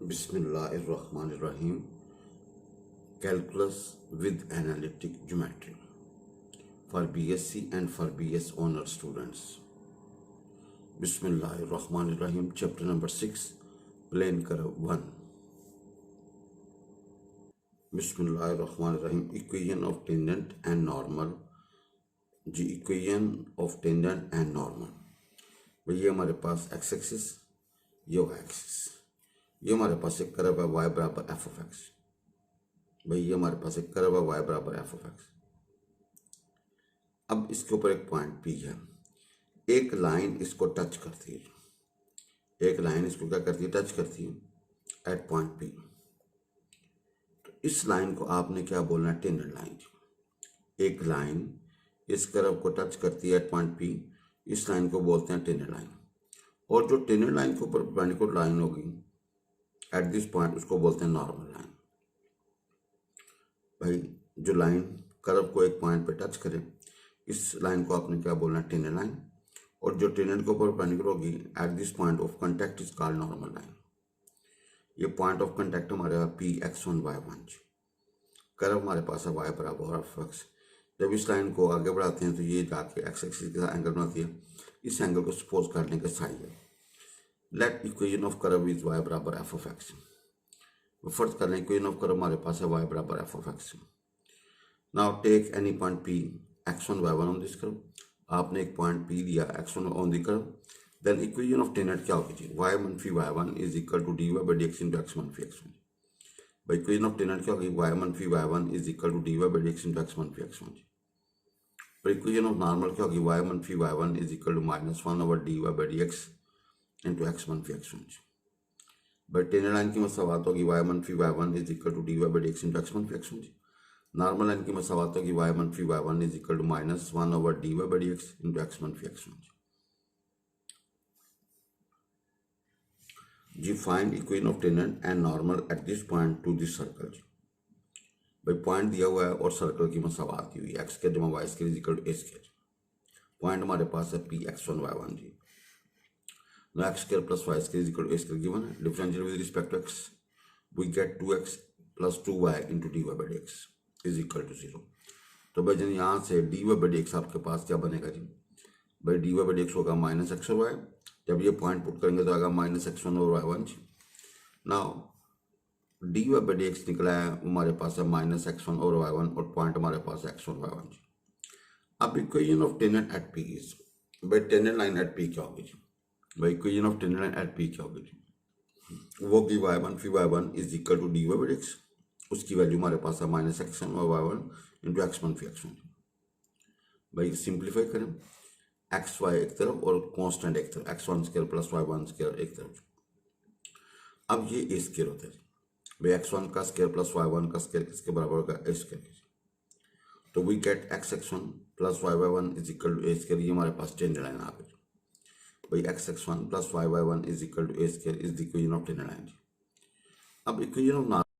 Bismillahirrahmanirrahim. Calculus with analytic geometry for BSc and for BS honor students. Bismillahirrahmanirrahim. Chapter number 6, plane curve 1. Bismillahirrahmanirrahim. Equation of tangent and normal. जी equation of tangent and normal. भाई ये हमारे पास X axis, ये Y axis, ये हमारे पास एक curve है y बराबर एफ ऑफ एक्स। भाई ये हमारे पास एक कर्व है y बराबर एफ ऑफ एक्स। अब इसके ऊपर एक पॉइंट P है, एक लाइन इसको टच करती है, एक लाइन इसको क्या करती है, टच करती है एट पॉइंट P। तो इस लाइन को आपने क्या बोलना है, टेंजेंट लाइन। एक लाइन इस कर्व को टच करती है एट पॉइंट P, इस लाइन को बोलते हैं टेंजेंट लाइन। और जो टेंजेंट लाइन के ऊपर परपेंडिकुलर लाइन होगी एट दिस पॉइंट, उसको बोलते हैं नॉर्मल लाइन। भाई जो लाइन कर्व को एक पॉइंट पे टच करे, इस लाइन को आपने क्या बोलना है, टेंजेंट लाइन। और जो टेंजेंट के ऊपर परपेंडिकुलर होगी eight this point of contact is called normal line. ये पॉइंट ऑफ कांटेक्ट हमारे पास P x1 y1, कर्व हमारे पास है y बराबर एफ एक्स। जब इस लाइन को आगे बढ़ाते हैं तो ये जाके एक्स एक्सिस के साथ एंगल बनाती है, इस एंगल को सपोज करने का साई है। Let equation of curve is y बराबर एफ ऑफ एक्स। फर्ज कर लें इक्वेशन ऑफ कर्व हमारे पास है y बराबर F of X. Now take any point P x1 y1 on this curve. आपने एक पॉइंट P दिया x1 on the curve, then equation of tangent क्या होगी, y मनफी y1 is equal to dy by dx into x मनफी x1। भाई equation of tangent क्या होगी, y मनफी y1 is equal to dy by dx into x मनफी x1। पर इक्वेशन ऑफ नॉर्मल क्या होगी, y मनफी y1 is equal to -1 over dy by dx into x मनफी x1। भाई टेंजेंट लाइन की मसावत होगी y मनफी y1 is equal to dy by dx into x मनफी x1। नॉर्मल लाइन की मसावत होगी y मनफी y1 is equal to -1 over dy by dx into x मनफी x1। जी find equation of tangent and normal at this point to this circle. भाई point दिया हुआ है और सर्कल की मसावत की हुई है, एक्स के जमा y square is equal to a square. Point हमारे पास है P x1 y1 जी। No x square plus y square is equal to a square given है। Differential with respect to x we get 2x plus 2y into dy by dx is equal to 0। तो भाई जन यहाँ से dy by dx आपके पास क्या बनेगा जी, भाई dy बाई dx होगा -x और y। जब ये पॉइंट पुट करेंगे तो आएगा -x1 और y1 जी। नाउ dy बाई dx निकला है हमारे पास है -x1 और y1, और पॉइंट हमारे पास है x1 y1 जी। अब equation of tangent at P is, भाई टेंजेंट लाइन एट P क्या होगी जी, भाई equation of tangent line at P क्या होगी जी, वो की y मनफी y1 is equal to dy by dx। उसकी वैल्यू हमारे पास है -x1 और y1 इंटू x मनफी x1। भाई सिंप्लीफाई करें, एक्स वाई एक तरफ और कांस्टेंट एक तरफ, x1 square plus y1 square एक तरफ। अब ये ए स्क्वायर होता है भाई, x1 का स्क्वायर प्लस y1 का स्क्वायर किसके बराबर होगा, ए स्क्वायर। तो we get x(x1) plus y(y1) is equal to A square. ये हमारे पास टेंजेंट लाइन आ गई भाई, x(x1) plus y(y1) is equal to A square is the equation of tangent line. अब इक्वेशन ऑफ